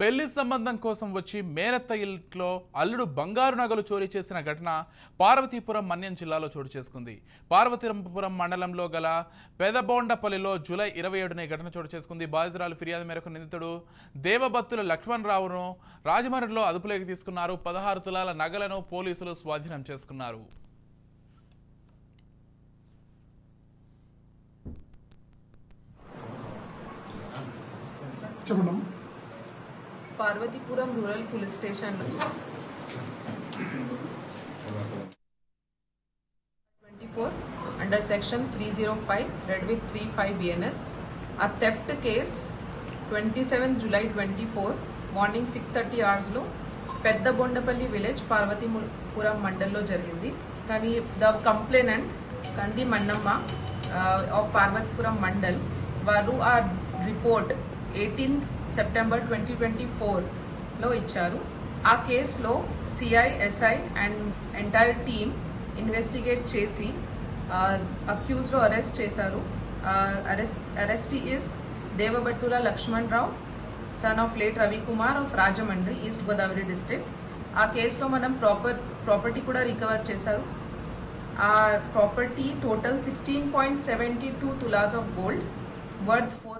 పెళ్లి సంబంధం కోసం వచ్చి మేనత్త ఇంట్లో అల్లుడు బంగారు నగలు చోరీ చేసిన ఘటన పార్వతీపురం మన్యం జిల్లాలో చోటు చేసుకుంది. పార్వతీపురం మండలంలో గల పెదబోండపల్లిలో జూలై 27న ఘటన చోటు చేసుకుంది. బాధితురాలు ఫిర్యాదు మేరకు నిందితుడు దేవబత్తుల లక్ష్మణరావును రాజమండ్రిలో అదుపులోకి తీసుకున్నారు. 16 తులాల నగలను పోలీసులు స్వాధీనం చేసుకున్నారు. Parvathipuram rural police station 24 under section 305 read with 35 BNS a theft case 27 July 24 morning 6:30 hours లో పెద్దబొండపల్లి విలేజ్ పార్వతీపురం మండల్లో జరిగింది. కానీ ద కంప్లైనెంట్ కంది మన్నమ్మ ఆఫ్ పార్వతీపురం మండల్ వారు ఆ రిపోర్ట్ 18th September 2024 లో ఇచ్చారు. ఆ కేసులో CI SI and entire team investigate చేసి అక్యూజ్లో అరెస్ట్ చేశారు. Arrestee is Devabattula Lakshmanarao son of late Ravikumar of Rajahmundry East Godavari district. ఆ కేసులో మనం ప్రాపర్టీ కూడా రికవర్ చేశారు. ఆ property total 16.72 tolas of gold worth 4